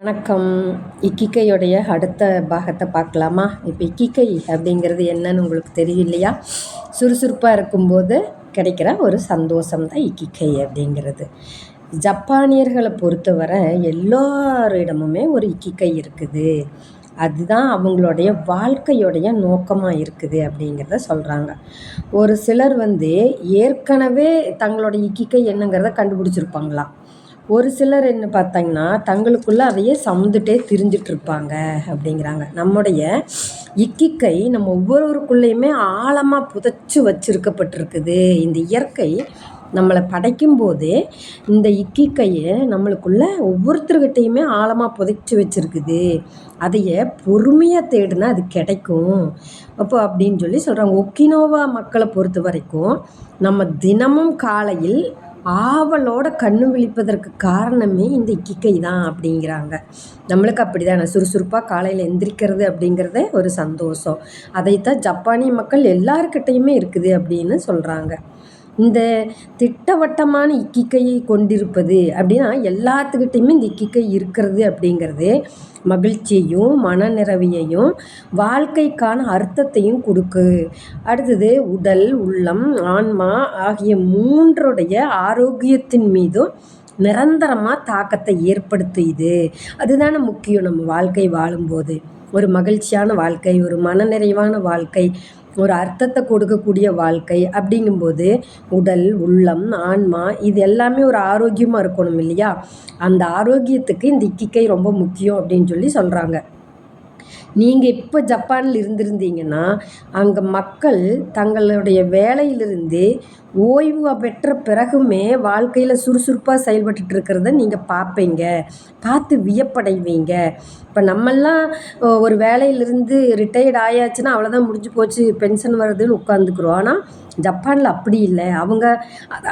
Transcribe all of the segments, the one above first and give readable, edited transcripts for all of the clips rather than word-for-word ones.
வணக்கம். இக்கிகையுடைய அடுத்த பாகத்தை பார்க்கலாமா? இப்போ இக்கிகை அப்படிங்கிறது என்னன்னு உங்களுக்கு தெரியும் இல்லையா? சுறுசுறுப்பாக இருக்கும்போது கிடைக்கிற ஒரு சந்தோஷம் தான் இக்கிகை அப்படிங்கிறது. ஜப்பானியர்களை பொறுத்தவரை எல்லாரிடமுமே ஒரு இக்கிகை இருக்குது. அதுதான் அவங்களுடைய வாழ்க்கையுடைய நோக்கமாக இருக்குது அப்படிங்கிறத சொல்கிறாங்க. ஒரு சிலர் ஏற்கனவே தங்களோட இக்கிகை என்னங்கிறத கண்டுபிடிச்சிருப்பாங்களாம். ஒரு சிலர் என்ன பார்த்தாங்கன்னா தங்களுக்குள்ள அதையே சமந்துட்டே திரிஞ்சிட்ருப்பாங்க அப்படிங்கிறாங்க. நம்முடைய இக்கிக்கை நம்ம ஒவ்வொருவருக்குள்ளேயுமே ஆழமாக புதைச்சி வச்சிருக்கப்பட்டிருக்குது. இந்த இயற்கை நம்மளை படைக்கும் போதே இந்த இக்கிக்கையை நம்மளுக்குள்ள ஒவ்வொருத்தர்கிட்டையுமே ஆழமாக புதைச்சி வச்சிருக்குது. அதைய பொறுமையாக தேடினா அது கிடைக்கும் அப்போ அப்படின்னு சொல்லி சொல்கிறாங்க. ஒக்கினோவா மக்களை பொறுத்த வரைக்கும் நம்ம தினமும் காலையில் ஆவலோட கண்ணு விழிப்பதற்கு காரணமே இந்த இக்கிக்கை தான் அப்படிங்கிறாங்க. நம்மளுக்கு அப்படி தானே சுறுசுறுப்பாக காலையில் எந்திரிக்கிறது அப்படிங்கிறதே ஒரு சந்தோஷம். அதைத்தான் ஜப்பானிய மக்கள் எல்லாருக்கிட்டையுமே இருக்குது அப்படின்னு சொல்கிறாங்க. இந்த திட்டவட்டமான இக்கிக்கையை கொண்டிருப்பது அப்படின்னா எல்லாத்துக்கிட்டையுமே இந்த இக்கிக்கை இருக்கிறது அப்படிங்கிறது மகிழ்ச்சியையும் மனநிறைவையையும் வாழ்க்கைக்கான அர்த்தத்தையும் கொடுக்கு. அடுத்தது உடல், உள்ளம், ஆன்மா ஆகிய மூன்றுடைய ஆரோக்கியத்தின் மீதும் நிரந்தரமாக தாக்கத்தை ஏற்படுத்துது. அதுதானே முக்கியம். நம்ம வாழ்க்கை வாழும்போது ஒரு மகிழ்ச்சியான வாழ்க்கை, ஒரு மனநிறைவான வாழ்க்கை, ஒரு அர்த்தத்தை கொடுக்கக்கூடிய வாழ்க்கை அப்படிங்கும்போது உடல், உள்ளம், ஆன்மா இது எல்லாமே ஒரு ஆரோக்கியமாக இருக்கணும் இல்லையா? அந்த ஆரோக்கியத்துக்கு இந்த இக்கிக்கை ரொம்ப முக்கியம் அப்படின்னு சொல்லி சொல்கிறாங்க. நீங்கள் இப்போ ஜப்பானில் இருந்திருந்தீங்கன்னா அங்கே மக்கள் தங்களுடைய வேலையிலிருந்து ஓய்வு பெற்ற பிறகுமே வாழ்க்கையில் சுறுசுறுப்பாக செயல்பட்டுட்டு இருக்கிறத நீங்கள் பார்ப்பீங்க, பார்த்து வியப்படைவீங்க. இப்போ நம்மெல்லாம் ஒரு வேலையிலிருந்து ரிட்டையர்ட் ஆயாச்சுன்னா அவ்வளோதான், முடிஞ்சு போச்சு, பென்ஷன் வருதுன்னு உட்காந்துக்குறோம். ஆனால் ஜப்பானில் அப்படி இல்லை. அவங்க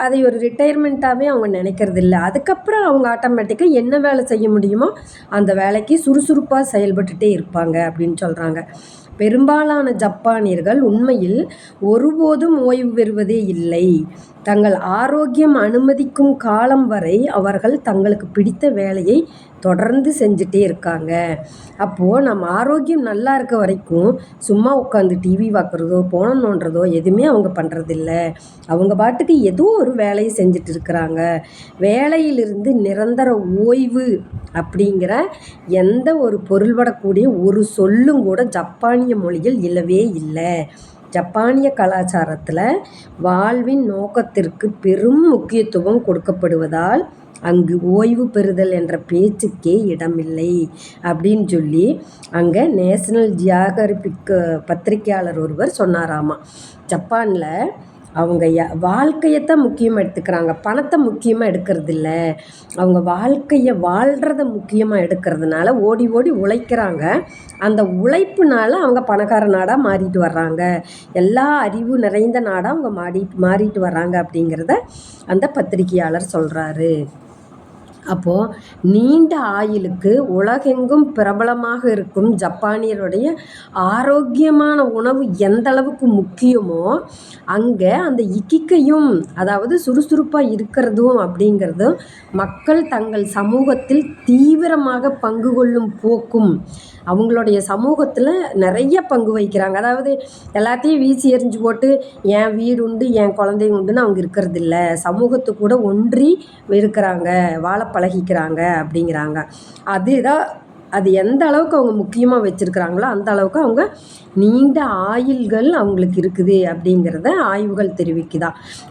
அதை ஒரு ரிட்டையர்மெண்ட்டாகவே அவங்க நினைக்கிறது இல்லை. அதுக்கப்புறம் அவங்க ஆட்டோமேட்டிக்காக என்ன வேலை செய்ய முடியுமோ அந்த வேலைக்கு சுறுசுறுப்பாக செயல்பட்டுட்டே இருப்பாங்க அப்படின்னு சொல்கிறாங்க. பெரும்பாலான ஜப்பானியர்கள் உண்மையில் ஒருபோதும் ஓய்வு பெறுவதே இல்லை. தங்கள் ஆரோக்கியம் அனுமதிக்கும் காலம் வரை அவர்கள் தங்களுக்கு பிடித்த வேலையை தொடர்ந்து செஞ்சுட்டே இருக்காங்க. அப்போது நம்ம ஆரோக்கியம் நல்லா இருக்க வரைக்கும் சும்மா உட்காந்து டிவி பார்க்குறதோ போன நோண்டுறதோ எதுவுமே அவங்க பண்ணுறதில்ல. அவங்க பாட்டுக்கு ஏதோ ஒரு வேலையை செஞ்சுட்டு இருக்கிறாங்க. வேலையிலிருந்து நிரந்தர ஓய்வு அப்படிங்கிற எந்த ஒரு பொருள்படக்கூடிய ஒரு சொல்லும் கூட ஜப்பானிய மொழியில் இல்லவே இல்லை. ஜப்பானிய கலாச்சாரத்தில் வாழ்வின் நோக்கத்திற்கு பெரும் முக்கியத்துவம் கொடுக்கப்படுவதால் அங்கு ஓய்வு பெறுதல் என்ற பேச்சுக்கே இடமில்லை அப்படின்னு சொல்லி அங்கே நேஷனல் ஜியாகிரபிக் பத்திரிகையாளர் ஒருவர் சொன்னாராமா. ஜப்பானில் அவங்க வாழ்க்கையைத்தான் முக்கியமாக எடுத்துக்கிறாங்க, பணத்தை முக்கியமாக எடுக்கிறதில்ல. அவங்க வாழ்க்கையை வாழ்கிறத முக்கியமாக எடுக்கிறதுனால ஓடி ஓடி உழைக்கிறாங்க. அந்த உழைப்புனால அவங்க பணக்கார நாடாக மாறிட்டு வர்றாங்க, எல்லா அறிவு நிறைந்த நாடாக அவங்க மாறிட்டு வர்றாங்க அப்படிங்கிறத அந்த பத்திரிகையாளர் சொல்கிறாரு. அப்போது நீண்ட ஆயுளுக்கு உலகெங்கும் பிரபலமாக இருக்கும் ஜப்பானியருடைய ஆரோக்கியமான உணவு எந்த அளவுக்கு முக்கியமோ அங்கே அந்த இக்கிக்கையும், அதாவது சுறுசுறுப்பாக இருக்கிறதும் அப்படிங்கிறதும் மக்கள் தங்கள் சமூகத்தில் தீவிரமாக பங்கு கொள்ளும் போக்கும் அவங்களுடைய சமூகத்தில் நிறைய பங்கு வகிக்கிறாங்க. அதாவது எல்லாத்தையும் வீசி எறிஞ்சு போட்டு என் வீடு உண்டு என் குழந்தை உண்டுன்னு அவங்க இருக்கிறதில்ல. சமூகத்து கூட ஒன்றி இருக்கிறாங்க, வாழ பழகிக்கிறாங்க அப்படிங்கிறாங்க. அதுதான் அது எந்த அளவுக்கு அவங்க முக்கியமாக வச்சுருக்கிறாங்களோ அந்த அளவுக்கு அவங்க நீண்ட ஆயுள்கள் அவங்களுக்கு இருக்குது அப்படிங்கிறத ஆய்வுகள் தெரிவிக்குதா.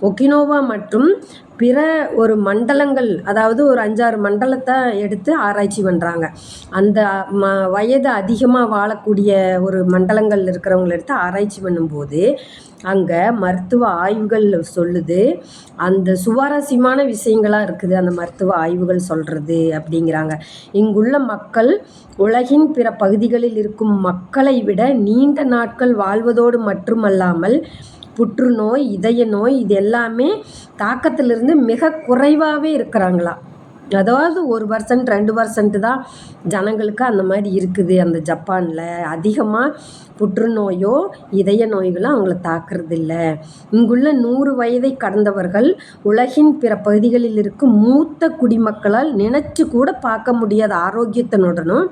ஒக்கினோவா மற்றும் பிற ஒரு மண்டலங்கள், அதாவது ஒரு 5-6 மண்டலத்தை எடுத்து ஆராய்ச்சி பண்ணுறாங்க. அந்த வயது அதிகமாக வாழக்கூடிய ஒரு மண்டலங்கள் இருக்கிறவங்களை எடுத்து ஆராய்ச்சி பண்ணும்போது அங்கே மருத்துவ ஆய்வுகள் சொல்லுது, அந்த சுவாரஸ்யமான விஷயங்களாக இருக்குது அந்த மருத்துவ ஆய்வுகள் சொல்கிறது அப்படிங்கிறாங்க. இங்குள்ள மக்கள் உலகின் பிற பகுதிகளில் இருக்கும் மக்களை விட நீண்ட நாட்கள் வாழ்வதோடு மட்டுமல்லாமல் புற்றுநோய், இதய நோய் இது எல்லாமே தாக்கத்திலிருந்து மிக குறைவாகவே இருக்கிறாங்களாம். அதாவது 1% 2% தான் ஜனங்களுக்கு அந்த மாதிரி இருக்குது அந்த ஜப்பானில். அதிகமாக புற்றுநோயோ இதய நோய்களோ அவங்கள தாக்குறதில்ல. இங்குள்ள 100 வயதை கடந்தவர்கள் உலகின் பிற பகுதிகளில் இருக்கும் மூத்த குடிமக்களால் நினைச்சு கூட பார்க்க முடியாத ஆரோக்கியத்தினுடனும்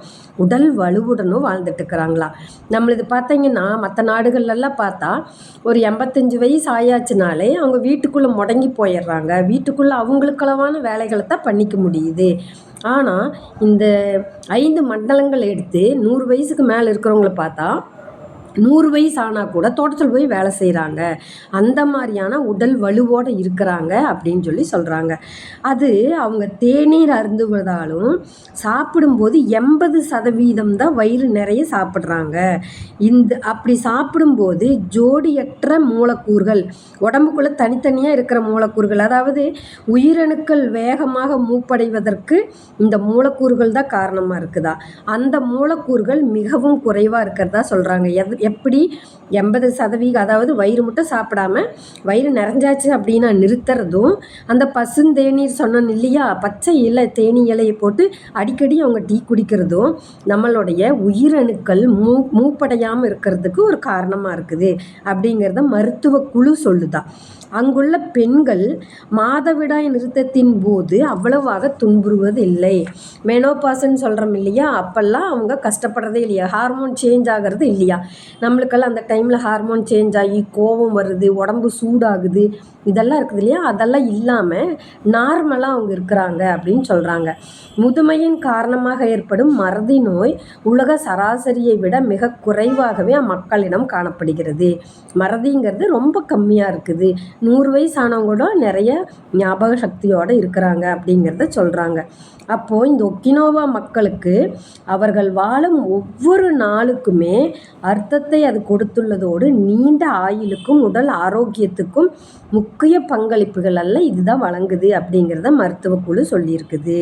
உடல் வலுவுடனும் வாழ்ந்துட்டு இருக்கிறாங்களா. நம்மளது பார்த்தீங்கன்னா மற்ற நாடுகள்லாம் பார்த்தா ஒரு 85 வயசு ஆயாச்சுனாலே அவங்க வீட்டுக்குள்ளே முடங்கி போயிடுறாங்க. வீட்டுக்குள்ளே அவங்களுக்களவான வேலைகளை தான் பண்ணிக்க முடியுது. ஆனால் இந்த 5 மண்டலங்கள் எடுத்து 100 வயசுக்கு மேலே இருக்கிறவங்கள பார்த்தா 100 வயசு ஆனால் கூட தோட்டத்தில் போய் வேலை செய்கிறாங்க. அந்த மாதிரியான உடல் வலுவோடு இருக்கிறாங்க அப்படின்னு சொல்லி சொல்கிறாங்க. அது அவங்க தேநீர் அருந்துவதாலும் சாப்பிடும்போது 80% தான் வயிறு நிறைய சாப்பிட்றாங்க. அப்படி சாப்பிடும்போது ஜோடியற்ற மூலக்கூறுகள் உடம்புக்குள்ளே தனித்தனியாக இருக்கிற மூலக்கூறுகள், அதாவது உயிரணுக்கள் வேகமாக மூப்படைவதற்கு இந்த மூலக்கூறுகள் தான் காரணமாக இருக்குதா. அந்த மூலக்கூறுகள் மிகவும் குறைவாக இருக்கிறதா சொல்கிறாங்க. எப்படி 80% அதாவது வயிறு மட்டும் சாப்பிடாம வயிறு நிறைஞ்சாச்சு அப்படின்னா நிறுத்துறதும், அந்த பசுந்தேநீர் சொன்னோம் இல்லையா, பச்சை இலை தேனி இலையை போட்டு அடிக்கடி அவங்க டீ குடிக்கிறதும் நம்மளுடைய உயிரணுக்கள் மூப்படையாமல் இருக்கிறதுக்கு ஒரு காரணமாக இருக்குது அப்படிங்கிறத மருத்துவ குழு சொல்லுதான். அங்குள்ள பெண்கள் மாதவிடாய் நிறுத்தத்தின் போது அவ்வளவாக துன்புறுவது இல்லை. மெனோபாஸ்ன்னு சொல்கிறோம் இல்லையா, அப்போல்லாம் அவங்க கஷ்டப்படுறதே இல்லையா, ஹார்மோன் சேஞ்ச் ஆகிறது இல்லையா. நம்மளுக்கெல்லாம் அந்த டைமில் ஹார்மோன் சேஞ்ச் ஆகி கோபம் வருது, உடம்பு சூடாகுது, இதெல்லாம் இருக்குது இல்லையா, அதெல்லாம் இல்லாமல் நார்மலாக அவங்க இருக்கிறாங்க அப்படின்னு சொல்கிறாங்க. முதுமையின் காரணமாக ஏற்படும் மறதி நோய் உலக சராசரியை விட மிக குறைவாகவே மக்களிடம் காணப்படுகிறது. மறதிங்கிறது ரொம்ப கம்மியாக இருக்குது. 100 வயசு ஆனவங்க கூட நிறைய ஞாபக சக்தியோடு இருக்கிறாங்க அப்படிங்கிறத சொல்கிறாங்க. அப்போது இந்த ஒக்கினோவா மக்களுக்கு அவர்கள் வாழும் ஒவ்வொரு நாளுக்குமே அர்த்தத்தை அது கொடுத்துள்ளதோடு நீண்ட ஆயுளுக்கும் உடல் ஆரோக்கியத்துக்கும் முக்கிய பங்களிப்புகள் அல்ல இதுதான் வழங்குது அப்படிங்கிறத மருத்துவ குழு சொல்லியிருக்குது.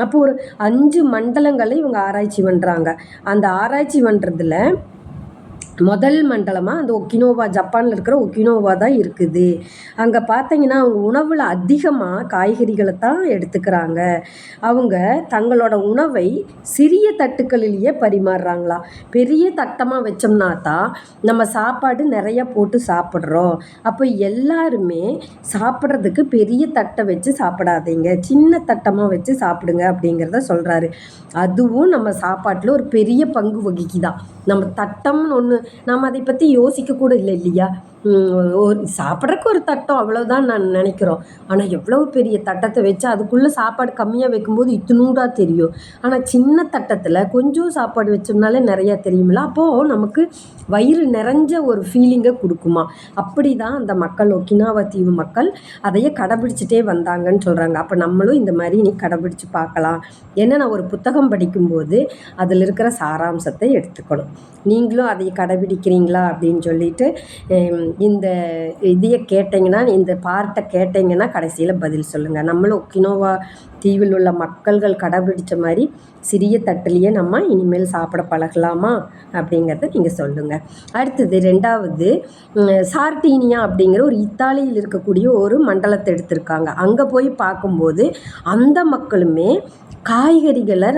அப்போ ஒரு 5 மண்டலங்களை இவங்க ஆராய்ச்சி பண்ணுறாங்க. அந்த ஆராய்ச்சி பண்ணுறதுல முதல் மண்டலமாக அந்த ஒக்கினோவா, ஜப்பானில் இருக்கிற ஒக்கினோவா தான் இருக்குது. அங்கே பார்த்தீங்கன்னா அவங்க உணவில் அதிகமாக காய்கறிகளை தான் எடுத்துக்கிறாங்க. அவங்க தங்களோட உணவை சிறிய தட்டுக்களிலேயே பரிமாறுறாங்களாம். பெரிய தட்டமாக வச்சோம்னா தான் நம்ம சாப்பாடு நிறையா போட்டு சாப்பிட்றோம். அப்போ எல்லாருமே சாப்பிட்றதுக்கு பெரிய தட்டை வச்சு சாப்பிடாதீங்க, சின்ன தட்டமாக வச்சு சாப்பிடுங்க அப்படிங்கிறத சொல்கிறாரு. அதுவும் நம்ம சாப்பாட்டில் ஒரு பெரிய பங்கு வகிக்குதான். நம்ம தட்டம்னு ஒன்று நம்ம அதை பற்றி யோசிக்க கூட இல்லை இல்லையா. சாப்பிட்றக்கு ஒரு தட்டம் அவ்வளோதான் நான் நினைக்கிறோம். ஆனால் எவ்வளோ பெரிய தட்டத்தை வச்சு அதுக்குள்ளே சாப்பாடு கம்மியாக வைக்கும்போது இத்தினூடாக தெரியும். ஆனால் சின்ன தட்டத்தில் கொஞ்சம் சாப்பாடு வச்சோம்னாலே நிறையா தெரியுமில்ல. அப்போது நமக்கு வயிறு நிறைஞ்ச ஒரு ஃபீலிங்கை கொடுக்குமா. அப்படி தான் அந்த மக்கள், ஒக்கினாவா தீவு மக்கள் அதையே கடைபிடிச்சிட்டே வந்தாங்கன்னு சொல்கிறாங்க. அப்போ நம்மளும் இந்த மாதிரி நீ கடைபிடிச்சு பார்க்கலாம். ஏன்னா நான் ஒரு புத்தகம் படிக்கும்போது அதில் இருக்கிற சாராம்சத்தை எடுத்துக்கணும். நீங்களும் அதை கடைபிடிக்கிறீங்களா அப்படின்னு சொல்லிட்டு இந்த இதையை கேட்டிங்கன்னா, இந்த பார்ட்டை கேட்டிங்கன்னா கடைசியில் பதில் சொல்லுங்கள். நம்மளும் ஒக்கினோவா தீவில் உள்ள மக்கள்கள் கடைபிடிச்ச மாதிரி சிறிய தட்டிலேயே நம்ம இனிமேல் சாப்பிட பழகலாமா அப்படிங்கிறத நீங்கள் சொல்லுங்கள். அடுத்தது 2வது சார்டீனியா அப்படிங்கிற ஒரு இத்தாலியில் இருக்கக்கூடிய ஒரு மண்டலத்தை எடுத்திருக்காங்க. அங்கே போய் பார்க்கும்போது அந்த மக்களுமே காய்கறிகளை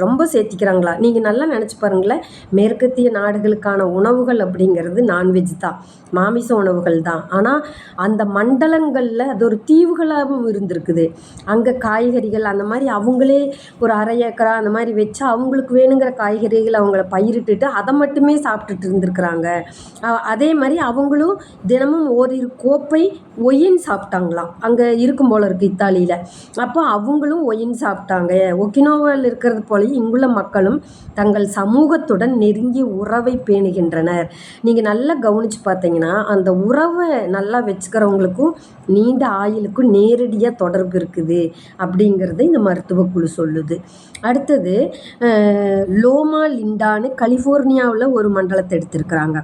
ரொம்ப சேர்த்திக்கிறாங்களா. நீங்கள் நல்லா நினச்சி பாருங்களேன், மேற்கத்திய நாடுகளுக்கான உணவுகள் அப்படிங்கிறது நான்வெஜ் தான், மாமிச உணவுகள் தான். ஆனால் அந்த மண்டலங்களில் அது ஒரு தீவுகளாகவும் இருந்திருக்குது. அங்கே காய்கறிகள் அந்த மாதிரி அவங்களே ஒரு 1/2 ஏக்கரா அந்த மாதிரி வச்சு அவங்களுக்கு வேணுங்கிற காய்கறிகளை அவங்கள பயிரிட்டுட்டு அதை மட்டுமே சாப்பிட்டுட்டு இருந்திருக்கிறாங்க. அதே மாதிரி அவங்களும் தினமும் ஓரிரு கோப்பை ஒயின் சாப்பிட்டாங்களாம். அங்கே இருக்கும் போல இருக்குது இத்தாலியில். அப்போ அவங்களும் ஒயின் சாப்பிட்டாங்க. ஒக்கினோவாவில் இருக்கிறது போல இங்குள்ள மக்களும் தங்கள் சமூகத்துடன் நெருங்கிய உறவை பேணுகின்றனர். நீங்கள் நல்லா கவனித்து பார்த்தீங்கன்னா அந்த உறவை நல்லா வச்சுக்கிறவங்களுக்கும் நீண்ட ஆயுளுக்கும் நேரடியாக தொடர்பு இருக்குது அப்படிங்கிறத இந்த மருத்துவ குழு சொல்லுது. அடுத்தது லோமா லிண்டான்னு கலிஃபோர்னியாவில் ஒரு மண்டலத்தை எடுத்திருக்கிறாங்க.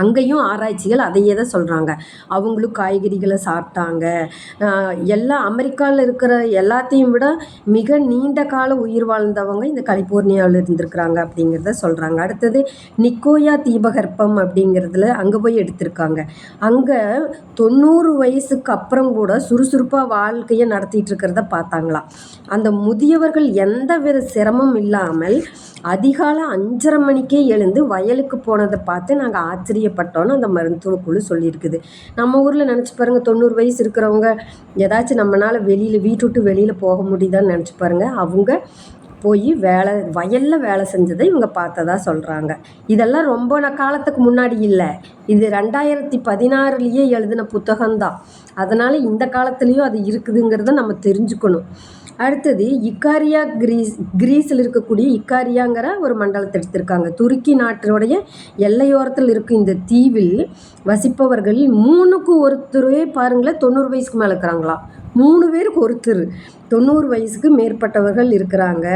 அங்கேயும் ஆராய்ச்சிகள் அதையே தான் சொல்கிறாங்க. அவங்களும் காய்கறிகளை சாப்பிட்டாங்க. எல்லாம் அமெரிக்காவில் இருக்கிற எல்லாத்தையும் விட மிக நீண்ட கால உயிர் வாழ்ந்தவங்க இந்த கலிஃபோர்னியாவில் இருந்திருக்கிறாங்க அப்படிங்கிறத சொல்கிறாங்க. அடுத்தது நிக்கோயா தீபகற்பம் அப்படிங்கிறதுல அங்கே போய் எடுத்திருக்காங்க. அங்கே 90 வயசுக்கு அப்புறம் கூட சுறுசுறுப்பாக வாழ்க்கையை நடத்திட்டு இருக்கிறத பார்த்தாங்களாம். அந்த முதியவர்கள் எந்த வித சிரமம் இல்லாமல் அதிகாலை 5:30 மணிக்கே எழுந்து வயலுக்கு போனதை பார்த்து நாங்கள் ஆச்சரியப்பட்டோன்னு அந்த மருத்துவ குழு சொல்லியிருக்குது. நம்ம ஊரில் நினச்சி பாருங்கள், 90 வயசு இருக்கிறவங்க ஏதாச்சும் நம்மளால் வீட்டை விட்டு வெளியில் போக முடியுதான்னு நினச்சி பாருங்கள். அவங்க போய் வயலில் வேலை செஞ்சதை இவங்க பார்த்ததா சொல்கிறாங்க. இதெல்லாம் ரொம்ப காலத்துக்கு முன்னாடி இல்லை, இது 2016 எழுதின புத்தகம்தான். அதனால் இந்த காலத்துலேயும் அது இருக்குதுங்கிறத நம்ம தெரிஞ்சுக்கணும். அடுத்தது இக்காரியா கிரீஸில் இருக்கக்கூடிய இக்காரியாங்கிற ஒரு மண்டலத்தை எடுத்திருக்காங்க. துருக்கி நாட்டினுடைய எல்லையோரத்தில் இருக்கும் இந்த தீவில் வசிப்பவர்கள் 3க்கு ஒருத்தரே பாருங்களேன் 90 வயசுக்கு மேலே இருக்கிறாங்களாம். 3 பேருக்கு ஒருத்தர் 90 வயசுக்கு மேற்பட்டவர்கள் இருக்கிறாங்க.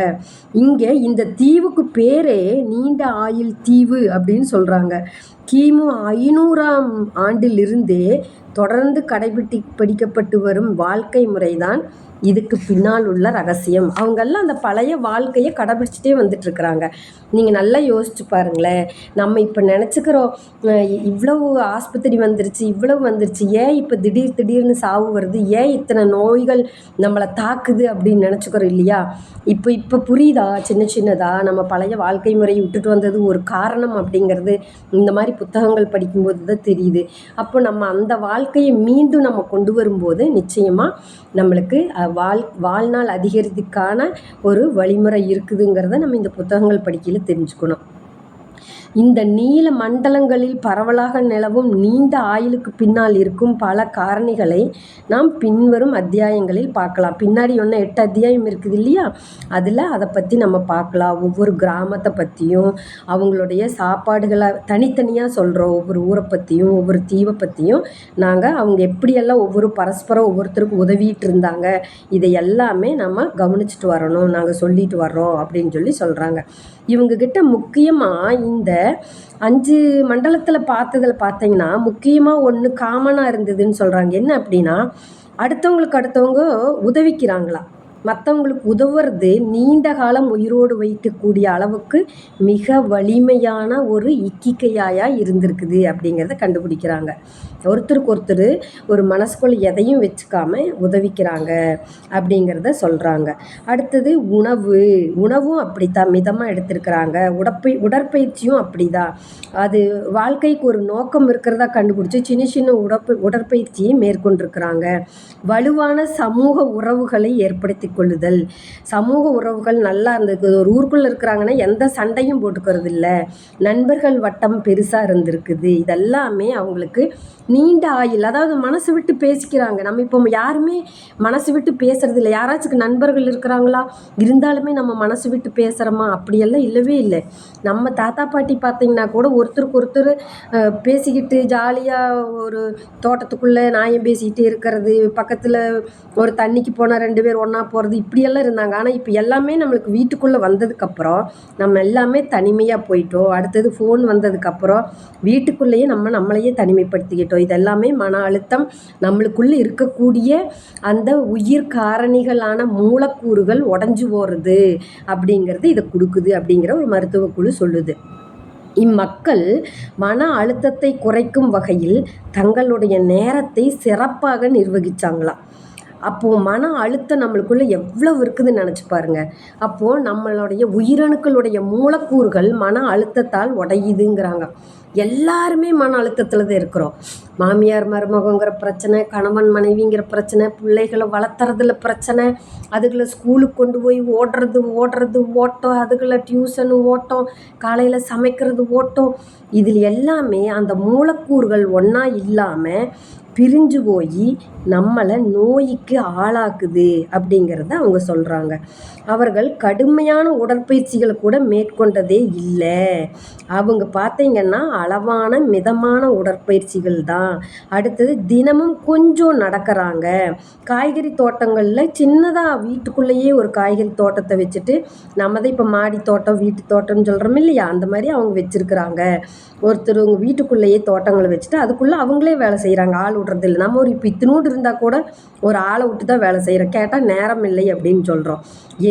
இங்கே இந்த தீவுக்கு பேரே நீண்ட ஆயுள் தீவு அப்படின்னு சொல்கிறாங்க. கிமு 500ஆம் ஆண்டிலிருந்தே தொடர்ந்து படிக்கப்பட்டு வரும் வாழ்க்கை முறைதான் இதுக்கு பின்னால் உள்ள ரகசியம். அவங்கெல்லாம் அந்த பழைய வாழ்க்கையை கடைபிடிச்சிட்டே வந்துட்டுருக்குறாங்க. நீங்கள் நல்லா யோசிச்சு பாருங்களேன். நம்ம இப்போ நினச்சிக்கிறோம் இவ்வளவு ஆஸ்பத்திரி வந்துருச்சு, இவ்வளவு வந்துருச்சு, ஏன் இப்போ திடீர்னு சாவு வருது, ஏன் இத்தனை நோய்கள் நம்மளை தாக்குது அப்படின்னு நினச்சிக்கிறோம் இல்லையா? இப்போ புரியுதா? சின்னதாக நம்ம பழைய வாழ்க்கை முறையை விட்டுட்டு வந்தது ஒரு காரணம் அப்படிங்கிறது இந்த மாதிரி புத்தகங்கள் படிக்கும்போது தான் தெரியுது. அப்போ நம்ம அந்த வாழ்க்கையை மீண்டும் நம்ம கொண்டு வரும்போது நிச்சயமாக நம்மளுக்கு வாழ்நாள் அதிகரித்துக்கான ஒரு வழிமுறை இருக்குதுங்கிறத நம்ம இந்த புத்தகங்கள் படிக்கையில் தெரிஞ்சுக்கணும். இந்த நீல மண்டலங்களில் பரவலாக நிலவும் நீண்ட ஆயுளுக்கு பின்னால் இருக்கும் பல காரணிகளை நாம் பின்வரும் அத்தியாயங்களில் பார்க்கலாம். பின்னாடி 8 அத்தியாயம் இருக்குது இல்லையா? அதில் அதை பற்றி நம்ம பார்க்கலாம். ஒவ்வொரு கிராமத்தை பற்றியும் அவங்களுடைய சாப்பாடுகளை தனித்தனியாக சொல்கிறோம். ஒவ்வொரு ஊரை பற்றியும் ஒவ்வொரு தீவை பற்றியும் நாங்கள் அவங்க எப்படியெல்லாம் ஒவ்வொருத்தருக்கும் உதவிட்டு இருந்தாங்க, இதை எல்லாமே நம்ம கவனிச்சுட்டு வரணும், நாங்கள் சொல்லிட்டு வர்றோம் அப்படின்னு சொல்கிறாங்க. இவங்கக்கிட்ட முக்கியமாக இந்த 5 மண்டலத்தில் பார்த்தீங்கன்னா முக்கியமாக ஒன்று காமனாக இருந்ததுன்னு சொல்கிறாங்க. என்ன அப்படின்னா, அடுத்தவங்க உதவிக்கிறாங்களாம். மற்றவங்களுக்கு உதவுறது நீண்ட காலம் உயிரோடு வைக்கக்கூடிய அளவுக்கு மிக வலிமையான ஒரு இக்கிக்கையாக இருந்திருக்குது அப்படிங்கிறத கண்டுபிடிக்கிறாங்க. ஒருத்தருக்கு ஒருத்தர் ஒரு மனசுக்குள்ள எதையும் வச்சுக்காம உதவிக்கிறாங்க அப்படிங்கிறத சொல்கிறாங்க. அடுத்தது உணவும் அப்படித்தான் மிதமாக எடுத்திருக்கிறாங்க. உடற்பயிற்சியும் அப்படிதான். அது வாழ்க்கைக்கு ஒரு நோக்கம் இருக்கிறதா கண்டுபிடிச்சி சின்ன உடற்பயிற்சியை மேற்கொண்டிருக்கிறாங்க. வலுவான சமூக உறவுகளை ஏற்படுத்தி கொள்ளுதல். சமூக உறவுகள் நல்லா இருந்திருக்கு. ஒரு ஊருக்குள்ளே இருக்கிறாங்கன்னா எந்த சண்டையும் போட்டுக்கிறது இல்லை, நண்பர்கள் வட்டம் பெருசாக இருந்திருக்குது. இதெல்லாமே அவங்களுக்கு நீண்ட ஆயுள், அதாவது மனசு விட்டு பேசிக்கிறாங்க. நம்ம இப்போ யாருமே மனசு விட்டு பேசுறது இல்லை. யாராச்சும் நண்பர்கள் இருக்கிறாங்களா, இருந்தாலுமே நம்ம மனசு விட்டு பேசுகிறோமா? அப்படியெல்லாம் இல்லவே இல்லை. நம்ம தாத்தா பாட்டி பார்த்தீங்கன்னா கூட ஒருத்தருக்கு ஒருத்தர் பேசிக்கிட்டு ஜாலியாக ஒரு தோட்டத்துக்குள்ளே நாயம் பேசிக்கிட்டு இருக்கிறது, பக்கத்தில் ஒரு தண்ணிக்கு போனால் 2 பேர் ஒன்றா போகிறது, இப்படியெல்லாம் இருந்தாங்க. ஆனால் இப்போ எல்லாமே நம்மளுக்கு வீட்டுக்குள்ளே வந்ததுக்கப்புறம் நம்ம எல்லாமே தனிமையாக போயிட்டோம். அடுத்தது ஃபோன் வந்ததுக்கப்புறம் வீட்டுக்குள்ளேயே நம்மளையே தனிமைப்படுத்திக்கிட்டோம். இதெல்லாமே மன அழுத்தம், நம்மளுக்குள்ளே இருக்கக்கூடிய அந்த உயிர் காரணிகளான மூலக்கூறுகள் உடஞ்சி போகிறது அப்படிங்கிறது இதை கொடுக்குது அப்படிங்கிற ஒரு மருத்துவ குழு சொல்லுது. இம்மக்கள் மன அழுத்தத்தை குறைக்கும் வகையில் தங்களுடைய நேரத்தை சிறப்பாக நிர்வகிச்சாங்களாம். அப்போது மன அழுத்தம் நம்மளுக்குள்ளே எவ்வளவு இருக்குதுன்னு நினச்சி பாருங்கள். அப்போது நம்மளுடைய உயிரணுக்களுடைய மூலக்கூறுகள் மன அழுத்தத்தால் உடையுதுங்கிறாங்க. எல்லாருமே மன அழுத்தத்தில் தான் இருக்கிறோம். மாமியார் மருமகங்கிற பிரச்சனை, கணவன் மனைவிங்கிற பிரச்சனை, பிள்ளைகளை வளர்த்துறதுல பிரச்சனை, அதுகளை ஸ்கூலுக்கு கொண்டு போய் ஓடுறது ஓட்டம், அதுகளை டியூஷனு ஓட்டம், காலையில் சமைக்கிறது ஓட்டம், இதில் எல்லாமே அந்த மூலக்கூறுகள் ஒன்றா இல்லாமல் பிரிஞ்சு போய் நம்மளை நோய்க்கு ஆளாக்குது அப்படிங்கிறத அவங்க சொல்கிறாங்க. அவர்கள் கடுமையான உடற்பயிற்சிகளை கூட மேற்கொண்டதே இல்லை. அவங்க பார்த்தீங்கன்னா அளவான மிதமான உடற்பயிற்சிகள் தான். அடுத்தது தினமும் கொஞ்சம் நடக்கிறாங்க. காய்கறி தோட்டங்களில் சின்னதாக வீட்டுக்குள்ளேயே ஒரு காய்கறி தோட்டத்தை வச்சுட்டு, நம்ம தான் இப்போ மாடி தோட்டம் வீட்டு தோட்டம்னு சொல்கிறோம் இல்லையா, அந்த மாதிரி அவங்க வச்சுருக்குறாங்க. ஒருத்தர் உங்கள் வீட்டுக்குள்ளேயே தோட்டங்களை வச்சுட்டு அதுக்குள்ளே அவங்களே வேலை செய்கிறாங்க, ஆள் விட்றது இல்லை. நம்ம ஒரு இப்போ இத்தினூண்டு இருந்தால் கூட ஒரு ஆளை விட்டு தான் வேலை செய்கிறோம். கேட்டால் நேரம் இல்லை அப்படின்னு சொல்கிறோம்.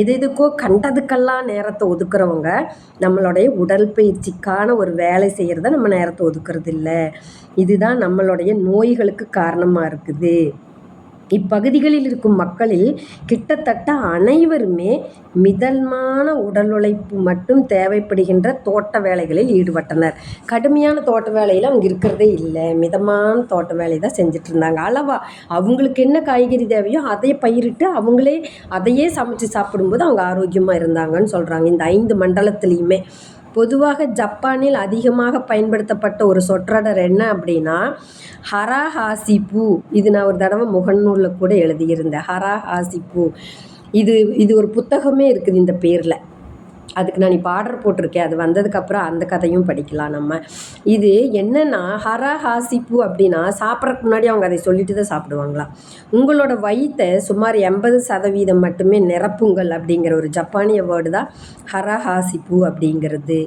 எதுக்கோ கண்டதுக்கெல்லாம் நேரத்தை ஒதுக்குறவங்க நம்மளுடைய உடற்பயிற்சிக்கான ஒரு வேலை செய்கிறத நம்ம நேரத்தை ஒதுக்குறது இல்லை. இதுதான் நம்மளுடைய நோய்களுக்கு காரணமாக இருக்குது. இப்பகுதிகளில் இருக்கும் மக்களில் கிட்டத்தட்ட அனைவருமே மிதமான உடல் உழைப்பு மட்டும் தேவைப்படுகின்ற தோட்ட வேலைகளில் ஈடுபட்டனர். கடுமையான தோட்ட வேலையில் அவங்க இருக்கிறதே இல்லை. மிதமான தோட்ட வேலை தான் செஞ்சுட்டு இருந்தாங்க. அளவா அவங்களுக்கு என்ன காய்கறி தேவையோ அதை பயிரிட்டு அவங்களே அதையே சமைச்சு சாப்பிடும்போது அவங்க ஆரோக்கியமாக இருந்தாங்கன்னு சொல்கிறாங்க. இந்த 5 மண்டலத்துலேயுமே பொதுவாக ஜப்பானில் அதிகமாக பயன்படுத்தப்பட்ட ஒரு சொற்றொடர் என்ன அப்படின்னா ஹராஹாசிபு. இது நான் ஒரு தடவை முகநூலில் கூட எழுதியிருந்தேன். ஹராஹாசிபு இது ஒரு புத்தகமே இருக்குது இந்த பேரில். அதுக்கு நான் இப்போ ஆர்டர் போட்டிருக்கேன். அது வந்ததுக்கப்புறம் அந்த கதையும் படிக்கலாம் நம்ம. இது என்னென்னா ஹராஹாசிப்பு அப்படின்னா சாப்பிட்றதுக்கு முன்னாடி அவங்க அதை சொல்லிட்டு தான் சாப்பிடுவாங்களாம். உங்களோட வயிற்றை சுமார் 80% மட்டுமே நிரப்புங்கள் அப்படிங்கிற ஒரு ஜப்பானிய வேர்டு தான் ஹராஹாசிப்பு அப்படிங்கிறது.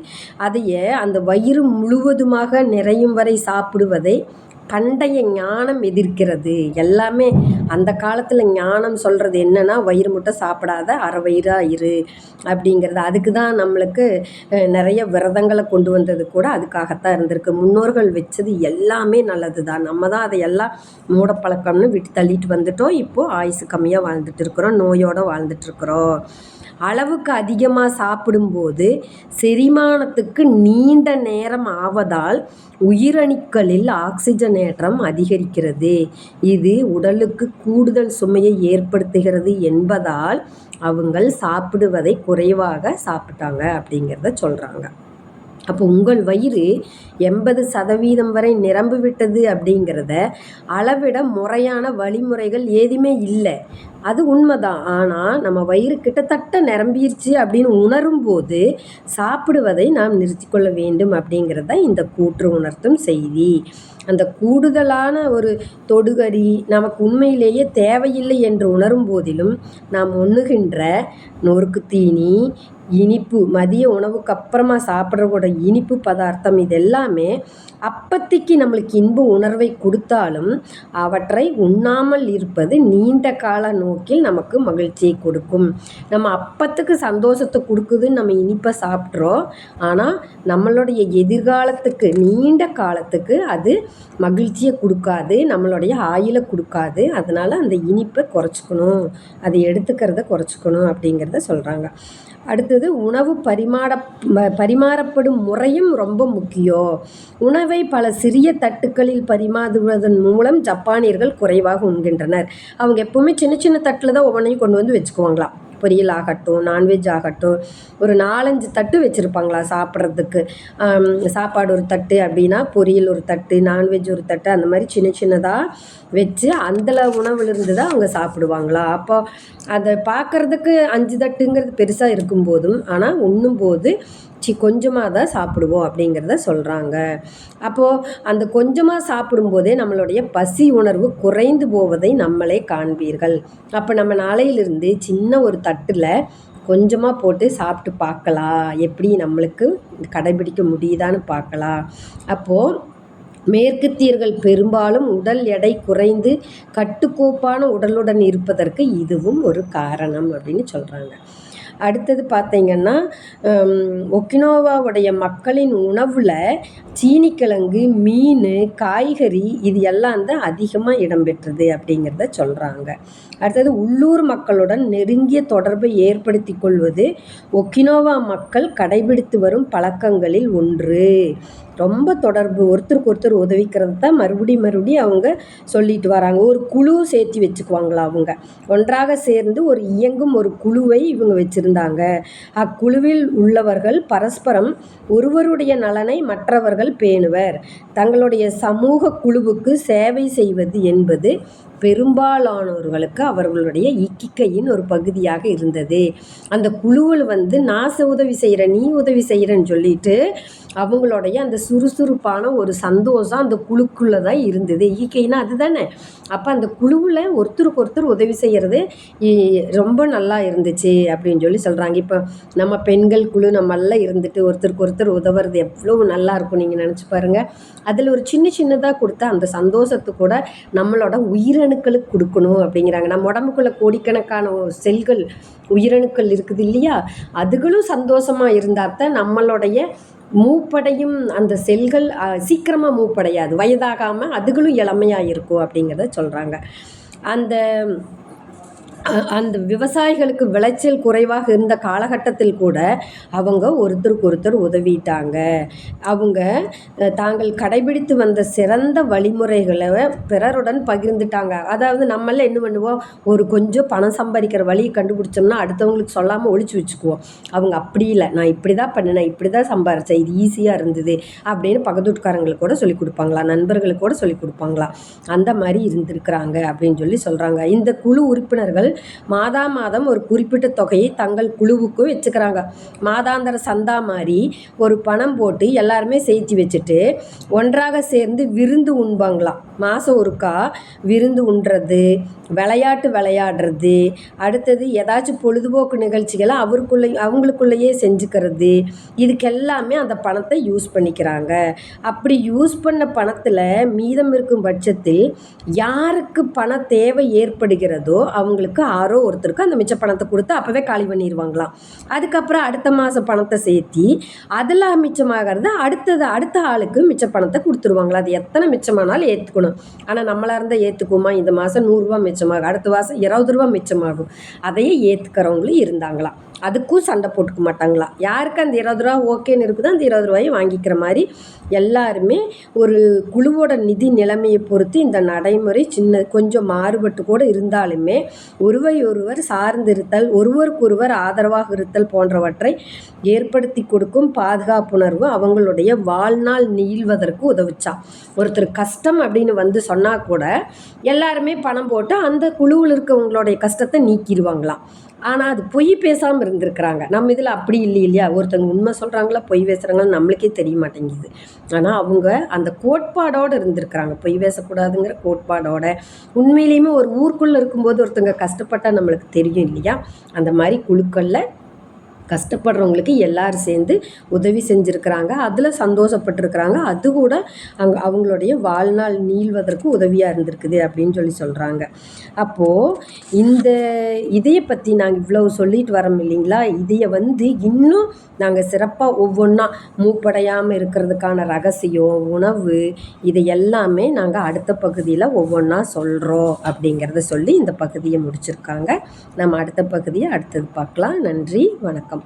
அதையே அந்த வயிறு முழுவதுமாக நிறையும் வரை சாப்பிடுவதை பண்டைய ஞானம் எதிர்க்கிறது. எல்லாமே அந்த காலத்தில் ஞானம் சொல்கிறது என்னென்னா வயிறு முட்டை சாப்பிடாத அரை வயிறாக இரு அப்படிங்கிறது. அதுக்கு தான் நம்மளுக்கு நிறைய விரதங்களை கொண்டு வந்தது கூட அதுக்காகத்தான் இருந்திருக்கு. முன்னோர்கள் வச்சது எல்லாமே நல்லது தான். நம்ம தான் அதையெல்லாம் மூடப்பழக்கம்னு விட்டு தள்ளிட்டு வந்துட்டோம். இப்போது ஆயுசு கம்மியாக வாழ்ந்துட்டு இருக்கிறோம், நோயோடு வாழ்ந்துட்டுருக்குறோம். அளவுக்கு அதிகமாக சாப்பிடும்போது செரிமானத்துக்கு நீண்ட நேரம் ஆவதால் உயிரணுக்களில் ஆக்சிஜனேற்றம் அதிகரிக்கிறது. இது உடலுக்கு கூடுதல் சுமையை ஏற்படுத்துகிறது என்பதால் அவங்கள் சாப்பிடுவதை குறைவாக சாப்பிட்டாங்க அப்படிங்கிறத சொல்கிறாங்க. அப்போ உங்கள் வயிறு 80% வரை நிரம்பி விட்டது அப்படிங்கிறத அளவிட முறையான வழிமுறைகள் எதுவுமே இல்லை. அது உண்மைதான். ஆனால் நம்ம வயிறு கிட்டத்தட்ட நிரம்பிருச்சு அப்படின்னு உணரும்போது சாப்பிடுவதை நாம் நிறுத்திக்கொள்ள வேண்டும் அப்படிங்கிறது தான் இந்த கூற்று உணர்த்தும் செய்தி. அந்த கூடுதலான ஒரு தொடுகறி நமக்கு உண்மையிலேயே தேவையில்லை என்று உணரும் போதிலும் நாம் உண்ணுகின்ற நொறுக்கு தீனி, இனிப்பு, மதிய உணவுக்கு அப்புறமா சாப்பிட்றக்கூட இனிப்பு பதார்த்தம், இது எல்லாமே அப்பத்திக்கு நம்மளுக்கு இன்ப உணர்வை கொடுத்தாலும் அவற்றை உண்ணாமல் இருப்பது நீண்ட கால நோக்கில் நமக்கு மகிழ்ச்சியை கொடுக்கும். நம்ம அப்பத்துக்கு சந்தோஷத்தை கொடுக்குதுன்னு நம்ம இனிப்பை சாப்பிட்றோம். ஆனால் நம்மளுடைய எதிர்காலத்துக்கு நீண்ட காலத்துக்கு அது மகிழ்ச்சியை கொடுக்காது, நம்மளுடைய ஆயுளை கொடுக்காது. அதனால் அந்த இனிப்பை குறைச்சிக்கணும், அதை எடுத்துக்கிறத குறைச்சிக்கணும் அப்படிங்கிறத சொல்கிறாங்க. அடுத்தது உணவு பரிமாறப்படும் முறையும் ரொம்ப முக்கியம். உணவை பல சிறிய தட்டுக்களில் பரிமாறுவதன் மூலம் ஜப்பானியர்கள் குறைவாக உண்கின்றனர். அவங்க எப்போவுமே சின்ன சின்ன தட்டில் தான் ஒவ்வொன்றையும் கொண்டு வந்து வச்சுக்குவாங்களாம். பொரியல் ஆகட்டும், நான்வெஜ் ஆகட்டும், ஒரு 4-5 தட்டு வச்சுருப்பாங்களா சாப்பிட்றதுக்கு. சாப்பாடு ஒரு தட்டு அப்படின்னா பொரியல் ஒரு தட்டு, நான்வெஜ் ஒரு தட்டு, அந்த மாதிரி சின்ன சின்னதாக வச்சு அந்த உணவுலேருந்து தான் அவங்க சாப்பிடுவாங்களா. அப்போ அதை பார்க்குறதுக்கு 5 தட்டுங்கிறது பெருசாக இருக்கும்போதும் ஆனால் உண்ணும்போது கொஞ்சமாக தான் சாப்பிடுவோம் அப்படிங்கிறத சொல்கிறாங்க. அப்போது அந்த கொஞ்சமாக சாப்பிடும்போதே நம்மளுடைய பசி உணர்வு குறைந்து போவதை நம்மளே காண்பீர்கள். அப்போ நம்ம நாளையிலிருந்து சின்ன ஒரு தட்டில் கொஞ்சமாக போட்டு சாப்பிட்டு பார்க்கலாம், எப்படி நம்மளுக்கு கடைபிடிக்க முடியுதான்னு பார்க்கலாம். அப்போது மேற்கத்தியர்கள் பெரும்பாலும் உடல் எடை குறைந்து கட்டுக்கோப்பான உடலுடன் இருப்பதற்கு இதுவும் ஒரு காரணம் அப்படின்னு சொல்கிறாங்க. அடுத்தது பார்த்திங்கன்னா ஒக்கினோவாவுடைய மக்களின் உணவில் சீனிக்கிழங்கு, மீன், காய்கறி இது எல்லாம் தான் அதிகமாக இடம்பெற்றது அப்படிங்கிறத சொல்கிறாங்க. அடுத்தது உள்ளூர் மக்களுடன் நெருங்கிய தொடர்பை ஏற்படுத்தி கொள்வது ஒக்கினோவா மக்கள் கடைபிடித்து வரும் பழக்கங்களில் ஒன்று. ரொம்ப தொடர்பு, ஒருத்தருக்கு ஒருத்தர் உதவிக்கிறது தான் மறுபடியும் அவங்க சொல்லிட்டு வராங்க. ஒரு குழு சேர்த்து வச்சுக்குவாங்களா அவங்க. ஒன்றாக சேர்ந்து ஒரு இயங்கும் ஒரு குழுவை இவங்க வச்சுருந்தாங்க. அக்குழுவில் உள்ளவர்கள் பரஸ்பரம் ஒருவருடைய நலனை மற்றவர்கள் பேணுவர். தங்களுடைய சமூக குழுவுக்கு சேவை செய்வது என்பது பெரும்பாலானோர்களுக்கு அவர்களுடைய இக்கிக்கையின் ஒரு பகுதியாக இருந்தது. அந்த குழுவில் நான் உதவி செய்கிறேன், நீ உதவி செய்கிறேன்னு சொல்லிட்டு அவங்களுடைய அந்த சுறுசுறுப்பான ஒரு சந்தோஷம் அந்த குழுக்குள்ளே தான் இருந்தது. இக்கிக்கைன்னா அதுதானே. அப்போ அந்த குழுவில் ஒருத்தருக்கு ஒருத்தர் உதவி செய்கிறது ரொம்ப நல்லா இருந்துச்சு அப்படின்னு சொல்கிறாங்க. இப்போ நம்ம பெண்கள் குழு நம்மெல்லாம் இருந்துட்டு ஒருத்தருக்கு ஒருத்தர் உதவுறது எவ்வளோ நல்லா இருக்கும் நீங்கள் நினச்சி பாருங்கள். அதில் ஒரு சின்னதாக கொடுத்த அந்த சந்தோஷத்து கூட நம்மளோட உயிரணுக்களுக்கு கொடுக்கணும் அப்படிங்கிறாங்க. நம்ம உடம்புக்குள்ளே கோடிக்கணக்கான செல்கள் உயிரணுக்கள் இருக்குது இல்லையா, அதுகளும் சந்தோஷமாக இருந்தால் தான் நம்மளுடைய மூப்படையும் அந்த செல்கள் சீக்கிரமாக மூப்படையாது, வயதாகாமல் அதுகளும் இளமையாக இருக்கும் அப்படிங்கிறத சொல்கிறாங்க. அந்த விவசாயிகளுக்கு விளைச்சல் குறைவாக இருந்த காலகட்டத்தில் கூட அவங்க ஒருத்தருக்கு ஒருத்தர் உதவிட்டாங்க. அவங்க தாங்கள் கடைபிடித்து வந்த சிறந்த வழிமுறைகளை பிறருடன் பகிர்ந்துட்டாங்க. அதாவது நம்மளாம் என்ன பண்ணுவோம், ஒரு கொஞ்சம் பணம் சம்பாதிக்கிற வழியை கண்டுபிடிச்சோம்னா அடுத்தவங்களுக்கு சொல்லாமல் ஒழிச்சு வச்சுக்குவோம். அவங்க அப்படி இல்லை, நான் இப்படி தான் பண்ணினேன், இப்படி தான் சம்பாரித்தேன், இது ஈஸியாக இருந்தது அப்படின்னு பக்கத்து வீட்டுக்காரங்களுக்கு கூட சொல்லிக் கொடுப்பாங்களா, நண்பர்களுக்கு கூட சொல்லிக் கொடுப்பாங்களா. அந்த மாதிரி இருந்திருக்கிறாங்க அப்படின்னு சொல்கிறாங்க. இந்த குழு உறுப்பினர்கள் மாதம் ஒரு குறிப்பிட்ட தொகையை தங்கள் குழுவுக்கு வச்சுக்கிறாங்க. மாதாந்திர சந்தா மாதிரி ஒரு பணம் போட்டு எல்லாருமே சேர்த்து வச்சுட்டு ஒன்றாக சேர்ந்து விருந்து உண்பாங்களாம். மாதம் ஒருக்கா விருந்து உண்றது, விளையாட்டு விளையாடுறது, அடுத்தது ஏதாச்சும் பொழுதுபோக்கு நிகழ்ச்சிகளை அவங்களுக்குள்ளேயே செஞ்சுக்கிறது, இதுக்கெல்லாமே அந்த பணத்தை யூஸ் பண்ணிக்கிறாங்க. அப்படி யூஸ் பண்ண பணத்தில் மீதம் இருக்கும் பட்சத்தில் யாருக்கு பண தேவை ஏற்படுகிறதோ அவங்களுக்கு ஒருத்தருக்கு அந்த மிச்ச பணத்தை கொடுத்து அப்போவே காலி பண்ணிடுவாங்களாம். அதுக்கப்புறம் அடுத்த மாதம் பணத்தை சேர்த்தி அதில் மிச்சமாகிறது அடுத்த ஆளுக்கு மிச்ச பணத்தை கொடுத்துருவாங்களா. அது எத்தனை மிச்சமானாலும் ஏற்றுக்கணும். ஆனால் நம்மளாக இருந்தால் ஏற்றுக்குமா, இந்த மாதம் 100 ரூபா மிச்சமாகும், அடுத்த மாதம் 20 ரூபா மிச்சமாகும், அதையே ஏற்றுக்கிறவங்களும் இருந்தாங்களாம். அதுக்கும் சண்டை போட்டுக்க மாட்டாங்களாம். யாருக்கு அந்த 20 ரூபா ஓகேன்னு இருக்குதோ அந்த 20 ரூபாயை வாங்கிக்கிற மாதிரி எல்லாருமே ஒரு குழுவோட நிதி நிலைமையை பொறுத்து இந்த நடைமுறை கொஞ்சம் மாறுபட்டு கூட இருந்தாலுமே ஒருவர் சார்ந்திருத்தல், ஒருவருக்கொருவர் ஆதரவாக இருத்தல் போன்றவற்றை ஏற்படுத்தி கொடுக்கும் பாதுகாப்புணர்வு அவங்களுடைய வாழ்நாள் நீள்வதற்கு உதவுச்சா. ஒருத்தர் கஷ்டம் அப்படின்னு சொன்னால் கூட எல்லாருமே பணம் போட்டு அந்த குழுவில் இருக்கவங்களுடைய கஷ்டத்தை நீக்கிடுவாங்களாம். ஆனால் அது பொய் பேசாமல் இருந்திருக்கிறாங்க. நம்ம இதில் அப்படி இல்லையா, ஒருத்தவங்க உண்மை சொல்கிறாங்களா பொய் பேசுகிறாங்களான்னு நம்மளுக்கே தெரிய மாட்டேங்குது. ஆனால் அவங்க அந்த கோட்பாடோடு இருந்திருக்கிறாங்க, பொய் பேசக்கூடாதுங்கிற கோட்பாடோட. உண்மையிலேயுமே ஒரு ஊருக்குள்ளே இருக்கும்போது ஒருத்தவங்க கஷ்டப்பட்டால் நம்மளுக்கு தெரியும் இல்லையா, அந்த மாதிரி குழுக்களில் கஷ்டப்படுறவங்களுக்கு எல்லாரும் சேர்ந்து உதவி செஞ்சுருக்கிறாங்க, அதில் சந்தோஷப்பட்டுருக்குறாங்க. அது கூட அவங்களுடைய வாழ்நாள் நீள்வதற்கு உதவியாக இருந்திருக்குது அப்படின்னு சொல்கிறாங்க. அப்போது இதையை பற்றி நாங்கள் இவ்வளவு சொல்லிட்டு வரோம் இல்லைங்களா, இதையை இன்னும் நாங்கள் சிறப்பாக ஒவ்வொன்றா மூப்படையாமல் இருக்கிறதுக்கான ரகசியம், உணவு, இதை எல்லாமே நாங்கள் அடுத்த பகுதியில் ஒவ்வொன்றா சொல்கிறோம் அப்படிங்கிறத சொல்லி இந்த பகுதியை முடிச்சிருக்காங்க. நம்ம அடுத்த பகுதியை அடுத்தது பார்க்கலாம். நன்றி, வணக்கம்.